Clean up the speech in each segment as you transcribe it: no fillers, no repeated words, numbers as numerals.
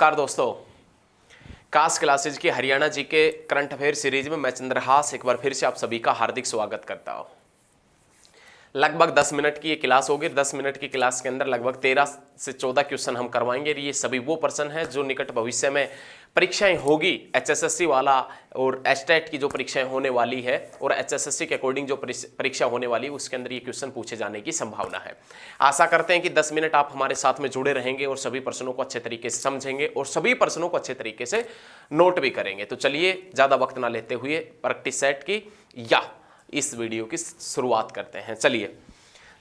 नमस्कार दोस्तों, कास क्लासेज की हरियाणा जी के करंट अफेयर सीरीज में मैं चंद्रहास एक बार फिर से आप सभी का हार्दिक स्वागत करता हूं। लगभग 10 मिनट की ये क्लास होगी। 10 मिनट की क्लास के अंदर लगभग 13 से 14 क्वेश्चन हम करवाएंगे। ये सभी वो प्रश्न हैं जो निकट भविष्य में परीक्षाएं होगी, एचएसएससी वाला और एस्टेट की जो परीक्षाएं होने वाली है और एचएसएससी के अकॉर्डिंग जो परीक्षा होने वाली है उसके अंदर ये क्वेश्चन पूछे जाने की संभावना है। आशा करते हैं कि 10 मिनट आप हमारे साथ में जुड़े रहेंगे और सभी प्रश्नों को अच्छे तरीके से समझेंगे और सभी प्रश्नों को अच्छे तरीके से नोट भी करेंगे। तो चलिए ज़्यादा वक्त ना लेते हुए प्रैक्टिस सेट की या इस वीडियो की शुरुआत करते हैं। चलिए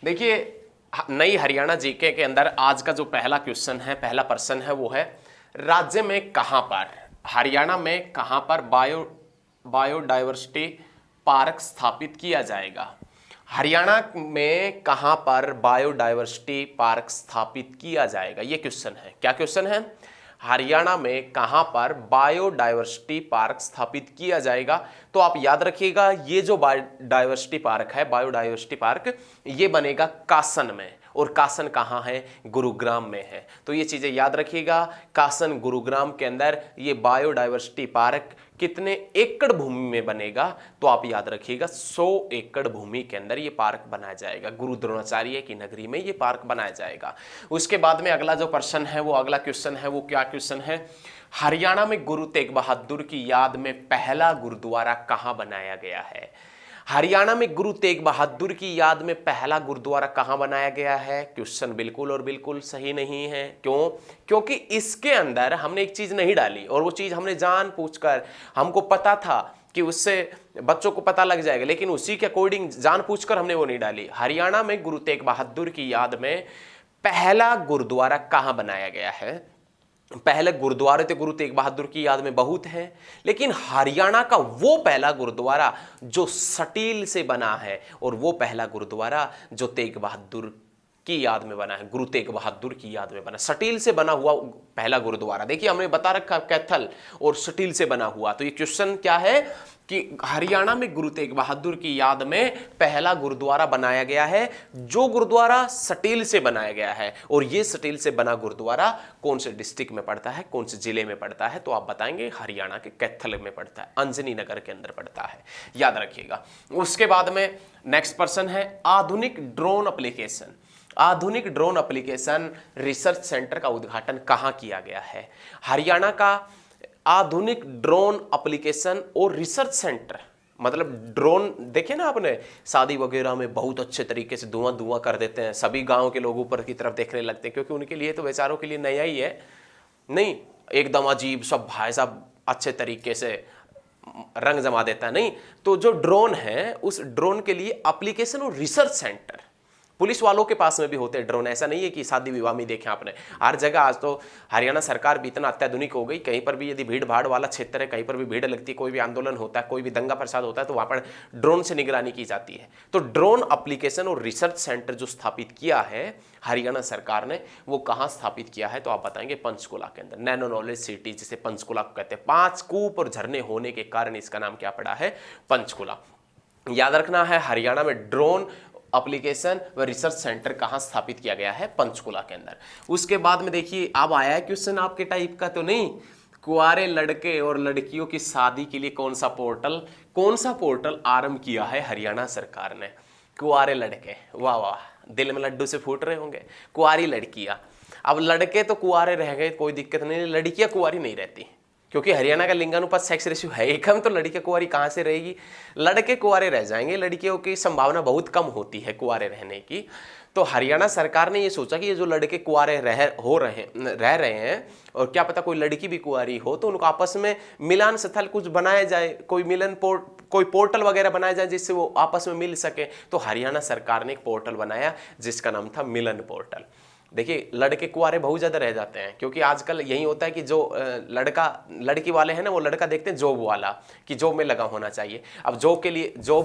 देखिए, नई हरियाणा जीके के अंदर आज का जो पहला क्वेश्चन है, पहला प्रश्न है, वो है राज्य में कहां पर, हरियाणा में कहां पर बायोडायवर्सिटी पार्क स्थापित किया जाएगा। हरियाणा में कहां पर बायोडायवर्सिटी पार्क स्थापित किया जाएगा, ये क्वेश्चन है। क्या क्वेश्चन है? हरियाणा में कहां पर बायोडायवर्सिटी पार्क स्थापित किया जाएगा। तो आप याद रखिएगा, ये जो बायोडायवर्सिटी पार्क है, बायोडायवर्सिटी पार्क, ये बनेगा कासन में। और कासन कहाँ है? गुरुग्राम में है। तो ये चीजें याद रखिएगा। कासन गुरुग्राम के अंदर ये बायोडायवर्सिटी पार्क कितने एकड़ भूमि में बनेगा? तो आप याद रखिएगा 100 एकड़ भूमि के अंदर ये पार्क बनाया जाएगा। गुरु द्रोणाचार्य की नगरी में ये पार्क बनाया जाएगा। उसके बाद में अगला जो प्रश्न है, वो अगला क्वेश्चन है, वो क्या क्वेश्चन है? हरियाणा में गुरु तेग बहादुर की याद में पहला गुरुद्वारा कहां बनाया गया है? हरियाणा में गुरु तेग बहादुर की याद में पहला गुरुद्वारा कहां बनाया गया है? क्वेश्चन बिल्कुल और बिल्कुल सही नहीं है। क्यों? क्योंकि इसके अंदर हमने एक चीज नहीं डाली और वो चीज हमने जान पूछकर, हमको पता था कि उससे बच्चों को पता लग जाएगा, लेकिन उसी के अकॉर्डिंग जान पूछकर हमने वो नहीं डाली। हरियाणा में गुरु तेग बहादुर की याद में पहला गुरुद्वारा कहां बनाया गया है? पहले गुरुद्वारे तो गुरु तेग बहादुर की याद में बहुत है, लेकिन हरियाणा का वो पहला गुरुद्वारा जो सटील से बना है और वो पहला गुरुद्वारा जो तेग बहादुर की याद में बना है, गुरु तेग बहादुर की याद में बना, सटील से बना हुआ पहला गुरुद्वारा। देखिए, हमने बता रखा कैथल और सटील से बना हुआ। तो ये क्वेश्चन क्या है कि हरियाणा में गुरु तेग बहादुर की याद में पहला गुरुद्वारा बनाया गया है, जो गुरुद्वारा सटील से बनाया गया है। और ये सटील से बना गुरुद्वारा कौन से डिस्ट्रिक्ट में पड़ता है, कौन से जिले में पड़ता है? तो आप बताएंगे हरियाणा के कैथल में पड़ता है, अंजनी नगर के अंदर पड़ता है, याद रखिएगा। उसके बाद में नेक्स्ट प्रश्न है आधुनिक ड्रोन एप्लीकेशन। आधुनिक ड्रोन एप्लीकेशन रिसर्च सेंटर का उद्घाटन कहां किया गया है? हरियाणा का आधुनिक ड्रोन एप्लीकेशन और रिसर्च सेंटर, मतलब ड्रोन देखे ना आपने, शादी वगैरह में बहुत अच्छे तरीके से धुआं धुआं कर देते हैं, सभी गांव के लोग ऊपर की तरफ देखने लगते हैं, क्योंकि उनके लिए तो बेचारों के लिए नया ही है, नहीं एकदम अजीब सब, भाई साहब अच्छे तरीके से रंग जमा देता है। नहीं, तो जो ड्रोन है उस ड्रोन के लिए एप्लीकेशन और रिसर्च सेंटर पुलिस वालों के पास में भी होते हैं ड्रोन। ऐसा नहीं है कि शादी विवाह में देखें आपने, हर जगह आज तो हरियाणा सरकार भी इतना अत्याधुनिक हो गई, कहीं पर भी यदि भीड़ भाड़ वाला क्षेत्र है, कहीं पर भी भीड़ लगती है, कोई भी आंदोलन होता है, कोई भी दंगा प्रसाद होता है, तो वहां पर ड्रोन से निगरानी की जाती है। तो ड्रोन एप्लीकेशन और रिसर्च सेंटर जो स्थापित किया है हरियाणा सरकार ने, वो कहाँ स्थापित किया है? तो आप बताएंगे पंचकुला के अंदर, नैनो नॉलेज सिटी जिसे पंचकुला कहते हैं। 5 कूप और झरने होने के कारण इसका नाम क्या पड़ा है? पंचकुला। याद रखना है, हरियाणा में ड्रोन एप्लीकेशन व रिसर्च सेंटर कहां स्थापित किया गया है? पंचकुला के अंदर। उसके बाद में देखिए, अब आया है क्वेश्चन आपके टाइप का तो नहीं, कुंवारे लड़के और लड़कियों की शादी के लिए कौन सा पोर्टल आरंभ किया है हरियाणा सरकार ने? कुंवारे लड़के, वाह वाह, दिल में लड्डू से फूट रहे होंगे। कुंवारी लड़कियां, अब लड़के तो कुंवारे रह गए, कोई दिक्कत नहीं, लड़कियां कुंवारी नहीं रहती, क्योंकि हरियाणा का लिंगानुपात सेक्स रेशियो है ही कम, तो लड़कियां कुंवारी कहां से रहेगी? लड़के कुंवारे रह जाएंगे, लड़कियों की संभावना बहुत कम होती है कुंवारे रहने की। तो हरियाणा सरकार ने ये सोचा कि ये जो लड़के कुंवारे रह रहे हैं, और क्या पता कोई लड़की भी कुंवारी हो, तो उनको आपस में मिलन स्थल कुछ बनाया जाए, कोई पोर्टल वगैरह बनाया जाए जिससे वो आपस में मिल सके। तो हरियाणा सरकार ने एक पोर्टल बनाया जिसका नाम था मिलन पोर्टल। देखिए, लड़के कुंवारे बहुत ज्यादा रह जाते हैं, क्योंकि आजकल यही होता है कि जो लड़की वाले हैं ना, वो लड़का देखते हैं जॉब वाला, कि जॉब में लगा होना चाहिए। अब जॉब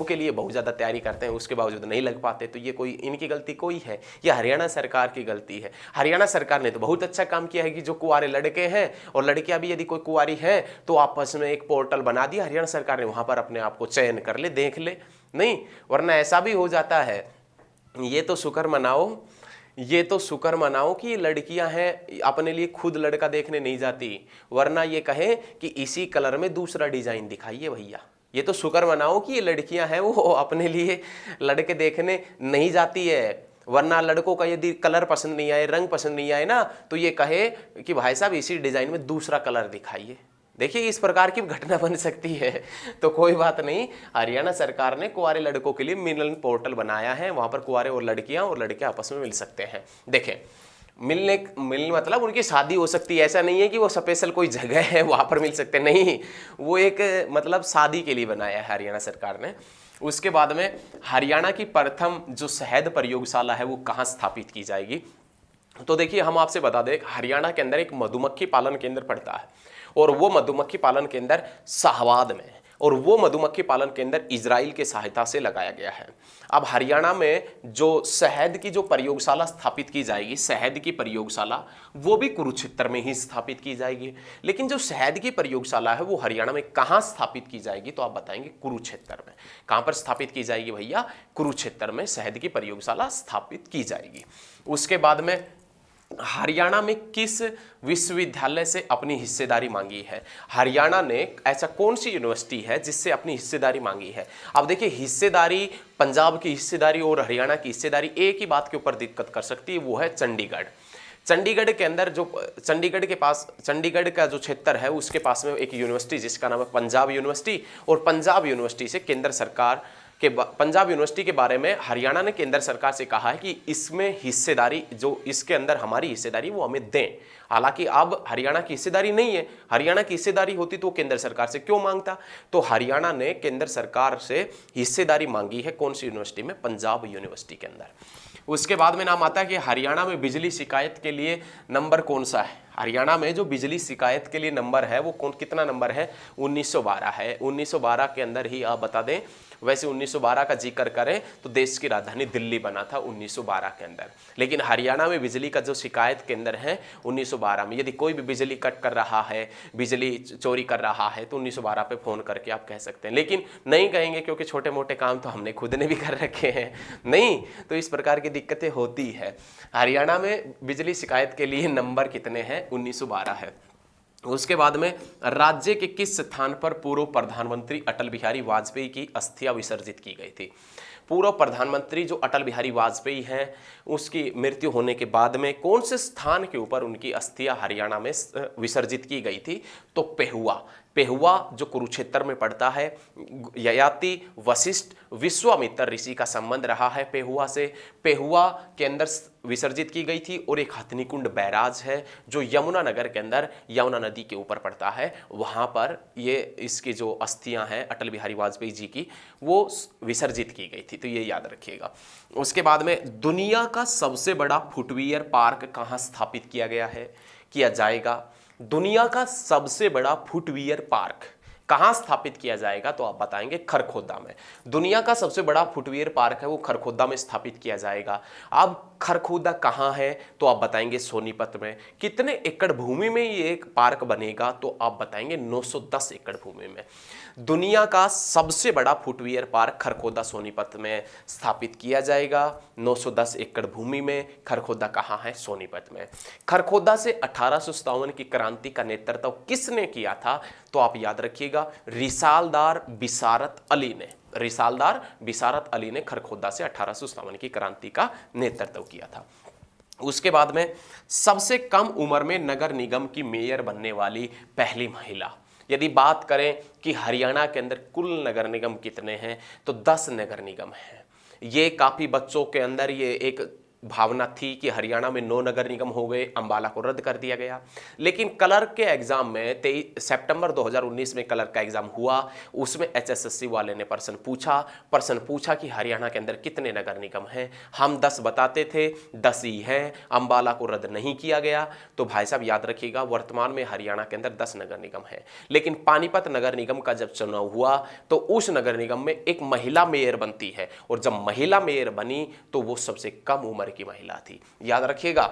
के लिए बहुत ज्यादा तैयारी करते हैं, उसके बावजूद नहीं लग पाते। तो ये कोई इनकी गलती कोई है? ये हरियाणा सरकार की गलती है। हरियाणा सरकार ने तो बहुत अच्छा काम किया है कि जो कुंवारे लड़के हैं और लड़कियां भी यदि कोई कुंवारी है, तो आपस में एक पोर्टल बना दिया हरियाणा सरकार ने, वहां पर अपने आप को चयन कर ले, देख ले। नहीं, वरना ऐसा भी हो जाता है। ये तो शुक्र मनाओ ये तो शुक्र मनाओ कि ये लड़कियां हैं, अपने लिए खुद लड़का देखने नहीं जाती, वरना ये कहें कि इसी कलर में दूसरा डिजाइन दिखाइए भैया। ये तो शुक्र मनाओ कि ये लड़कियां हैं वो अपने लिए लड़के देखने नहीं जाती है, वरना लड़कों का यदि कलर पसंद नहीं आए, रंग पसंद नहीं आए ना, तो ये कहे कि भाई साहब इसी डिजाइन में दूसरा कलर दिखाइए। देखिए इस प्रकार की घटना बन सकती है। तो कोई बात नहीं, हरियाणा सरकार ने कुंवारे लड़कों के लिए मिलन पोर्टल बनाया है, वहां पर कुंवारे और लड़के आपस में मिल सकते हैं। देखें मिलने मतलब उनकी शादी हो सकती है, ऐसा नहीं है कि वो स्पेशल कोई जगह है वहां पर मिल सकते, नहीं, वो एक मतलब शादी के लिए बनाया है हरियाणा सरकार ने। उसके बाद में हरियाणा की प्रथम जो शहद प्रयोगशाला है वो कहाँ स्थापित की जाएगी। तो देखिए हम आपसे बता दें, हरियाणा के अंदर एक मधुमक्खी पालन केंद्र पड़ता है, और वो मधुमक्खी पालन केंद्र शाहबाद में, और वो मधुमक्खी पालन केंद्र इजराइल के सहायता से लगाया गया है। अब हरियाणा में जो शहद की जो प्रयोगशाला स्थापित की जाएगी, शहद की प्रयोगशाला, वो भी कुरुक्षेत्र में ही स्थापित की जाएगी। लेकिन जो शहद की प्रयोगशाला है वो हरियाणा में कहाँ स्थापित की जाएगी, तो आप बताएंगे कुरुक्षेत्र में। कहाँ पर स्थापित की जाएगी भैया? कुरुक्षेत्र में शहद की प्रयोगशाला स्थापित की जाएगी। उसके बाद में हरियाणा में किस विश्वविद्यालय से अपनी हिस्सेदारी मांगी है? हरियाणा ने ऐसा कौन सी यूनिवर्सिटी है जिससे अपनी हिस्सेदारी मांगी है? अब देखिए हिस्सेदारी, पंजाब की हिस्सेदारी और हरियाणा की हिस्सेदारी एक ही बात के ऊपर दिक्कत कर सकती है, वो है चंडीगढ़। चंडीगढ़ के अंदर जो चंडीगढ़ का जो क्षेत्र है उसके पास में एक यूनिवर्सिटी जिसका नाम है पंजाब यूनिवर्सिटी, और पंजाब यूनिवर्सिटी से केंद्र सरकार के पंजाब यूनिवर्सिटी के बारे में हरियाणा ने केंद्र सरकार से कहा है कि इसमें हिस्सेदारी, जो इसके अंदर हमारी हिस्सेदारी वो हमें दें। हालांकि अब हरियाणा की हिस्सेदारी नहीं है, हरियाणा की हिस्सेदारी होती तो केंद्र सरकार से क्यों मांगता? तो हरियाणा ने केंद्र सरकार से हिस्सेदारी मांगी है कौन सी यूनिवर्सिटी में? पंजाब यूनिवर्सिटी के अंदर। उसके बाद में नाम आता है कि हरियाणा में बिजली शिकायत के लिए नंबर कौन सा है? हरियाणा में जो बिजली शिकायत के लिए नंबर है वो कितना नंबर है? 1912 है। 1912 के अंदर ही आप बता दें, वैसे 1912 का जिक्र करें तो देश की राजधानी दिल्ली बना था 1912 के अंदर, लेकिन हरियाणा में बिजली का जो शिकायत केंद्र है 1912 में। यदि कोई भी बिजली कट कर रहा है, बिजली चोरी कर रहा है, तो 1912 पे फ़ोन करके आप कह सकते हैं, लेकिन नहीं कहेंगे क्योंकि छोटे मोटे काम तो हमने खुद ने भी कर रखे हैं, नहीं, तो इस प्रकार की दिक्कतें होती है। हरियाणा में बिजली शिकायत के लिए नंबर कितने हैं? 1912 है। उसके बाद में राज्य के किस स्थान पर पूर्व प्रधानमंत्री अटल बिहारी वाजपेयी की अस्थियां विसर्जित की गई थी? पूर्व प्रधानमंत्री जो अटल बिहारी वाजपेयी हैं उसकी मृत्यु होने के बाद में कौन से स्थान के ऊपर उनकी अस्थियां हरियाणा में विसर्जित की गई थी? तो पेहुआ। पेहुआ जो कुरुक्षेत्र में पड़ता है, ययाति वशिष्ठ विश्वामित्र ऋषि का संबंध रहा है पेहुआ से, पेहुआ के अंदर विसर्जित की गई थी। और एक हथनीकुंड बैराज है जो यमुना नगर के अंदर यमुना नदी के ऊपर पड़ता है, वहां पर ये इसकी जो अस्थियां हैं अटल बिहारी वाजपेयी जी की वो विसर्जित की गई थी, तो ये याद रखिएगा। उसके बाद में दुनिया का सबसे बड़ा फुटवियर पार्क कहाँ स्थापित किया जाएगा? दुनिया का सबसे बड़ा फुटवियर पार्क कहाँ स्थापित किया जाएगा? तो आप बताएंगे खरखोदा में। दुनिया का सबसे बड़ा फुटवियर पार्क है वो खरखोदा में स्थापित किया जाएगा। अब खरखोदा कहाँ है? तो आप बताएंगे सोनीपत में। कितने एकड़ भूमि में ये एक पार्क बनेगा? तो आप बताएंगे 910 एकड़ भूमि में। दुनिया का सबसे बड़ा फुटवियर पार्क खरखोदा सोनीपत में स्थापित किया जाएगा, 910 एकड़ भूमि में। खरखोदा कहाँ है? सोनीपत में। खरखोदा से 1857 की क्रांति का नेतृत्व किसने किया था? तो आप याद रखिएगा, रिसालदार बिसारत अली ने। रिसालदार बिसारत अली ने खरखोदा से 1857 की क्रांति का नेतृत्व किया था। उसके बाद में सबसे कम उम्र में नगर निगम की मेयर बनने वाली पहली महिला। यदि बात करें कि हरियाणा के अंदर कुल नगर निगम कितने हैं, तो 10 नगर निगम हैं। ये काफ़ी बच्चों के अंदर ये एक भावना थी कि हरियाणा में 9 नगर निगम हो गए, अंबाला को रद्द कर दिया गया। लेकिन क्लर्क के एग्जाम में 23 सितंबर 2019 में क्लर्क का एग्जाम हुआ, उसमें HSSC वाले ने प्रश्न पूछा कि हरियाणा के अंदर कितने नगर निगम हैं। हम 10 बताते थे, 10 ही हैं, अंबाला को रद्द नहीं किया गया। तो भाई साहब याद रखिएगा, वर्तमान में हरियाणा के अंदर 10 नगर निगम है। लेकिन पानीपत नगर निगम का जब चुनाव हुआ तो उस नगर निगम में एक महिला मेयर बनती है, और जब महिला मेयर बनी तो वो सबसे कम उम्र की महिला थी। याद रखिएगा,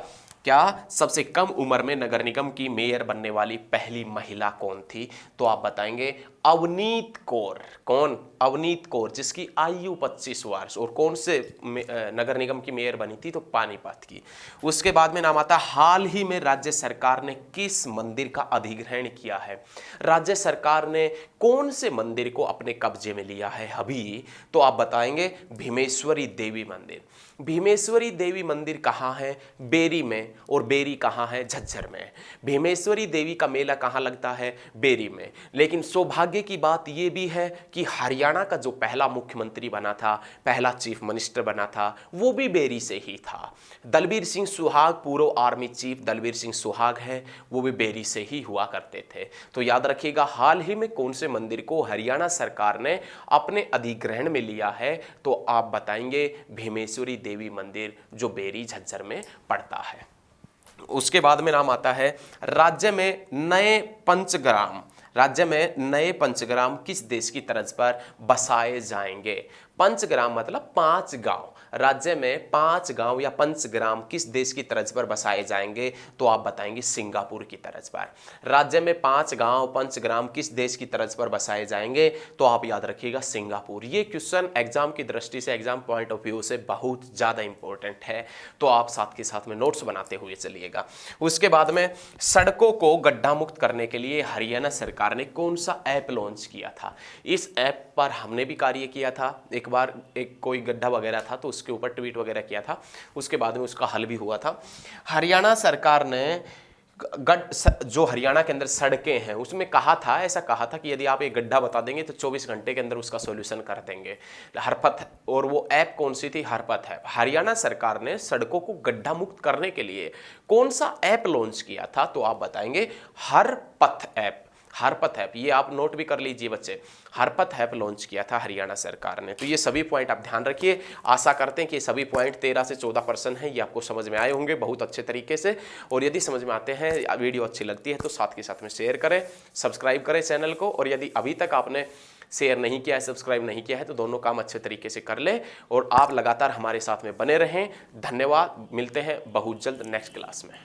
क्या सबसे कम उम्र में नगर निगम की मेयर बनने वाली पहली महिला कौन थी? तो आप बताएंगे अवनीत कौर। कौन? अवनीत कौर, जिसकी आयु 25 वर्ष, और कौन से नगर निगम की मेयर बनी थी? तो पानीपत की। उसके बाद में नाम आता है हाल ही में राज्य सरकार ने किस मंदिर का अधिग्रहण किया है? राज्य सरकार ने कौन से मंदिर को अपने कब्जे में लिया है अभी? तो आप बताएंगे भीमेश्वरी देवी मंदिर। भीमेश्वरी देवी मंदिर कहाँ है? बेरी में। और बेरी कहाँ है? झज्जर में। भीमेश्वरी देवी का मेला कहाँ लगता है? बेरी में। लेकिन सौभाग्य की बात यह भी है कि हरियाणा का जो पहला मुख्यमंत्री बना था, पहला चीफ मिनिस्टर बना था, वो भी बेरी से ही था। दलबीर सिंह सुहाग, पूर्व आर्मी चीफ दलबीर सिंह सुहाग है, वो भी बेरी से ही हुआ करते थे। तो याद रखिएगा, हाल ही में कौन से मंदिर को हरियाणा सरकार ने अपने अधिग्रहण में लिया है? तो आप बताएंगे भीमेश्वरी देवी मंदिर, जो बेरी झज्जर में पड़ता है। उसके बाद में नाम आता है राज्य में नए पंचग्राम। राज्य में नए पंचग्राम किस देश की तर्ज पर बसाए जाएंगे? पंचग्राम मतलब 5 गांव। राज्य में 5 गांव या पंचग्राम किस देश की तर्ज पर बसाए जाएंगे? तो आप बताएंगे सिंगापुर की तर्ज पर। राज्य में 5 गांव पंचग्राम किस देश की तर्ज पर बसाए जाएंगे? तो आप याद रखिएगा सिंगापुर। ये क्वेश्चन एग्जाम की दृष्टि से, एग्जाम पॉइंट ऑफ व्यू से बहुत ज्यादा इंपॉर्टेंट है, तो आप साथ के साथ में नोट्स बनाते हुए चलिएगा। उसके बाद में सड़कों को गड्ढा मुक्त करने के लिए हरियाणा सरकार ने कौन सा ऐप लॉन्च किया था? इस ऐप पर हमने भी कार्य किया था। एक बार एक कोई गड्ढा वगैरह था तो उसके ऊपर ट्वीट वगैरह किया था, उसके बाद में उसका हल भी हुआ था। हरियाणा सरकार ने जो हरियाणा के अंदर सड़कें हैं उसमें कहा था, ऐसा कहा था कि यदि आप एक गड्ढा बता देंगे तो 24 घंटे के अंदर उसका सॉल्यूशन कर देंगे। हरपथ, और वो ऐप कौन सी थी? हरपथ ऐप। हरियाणा सरकार ने सड़कों को गड्ढा मुक्त करने के लिए कौन सा ऐप लॉन्च किया था? तो आप बताएंगे हरपथ ऐप। हरपथ ऐप, ये आप नोट भी कर लीजिए बच्चे, हरपथ ऐप लॉन्च किया था हरियाणा सरकार ने। तो ये सभी पॉइंट आप ध्यान रखिए। आशा करते हैं कि सभी पॉइंट 13 से 14% हैं, ये आपको समझ में आए होंगे बहुत अच्छे तरीके से। और यदि समझ में आते हैं, वीडियो अच्छी लगती है तो साथ के साथ में शेयर करें, सब्सक्राइब करें चैनल को। और यदि अभी तक आपने शेयर नहीं किया है, सब्सक्राइब नहीं किया है, तो दोनों काम अच्छे तरीके से कर लें और आप लगातार हमारे साथ में बने रहें। धन्यवाद। मिलते हैं बहुत जल्द नेक्स्ट क्लास में।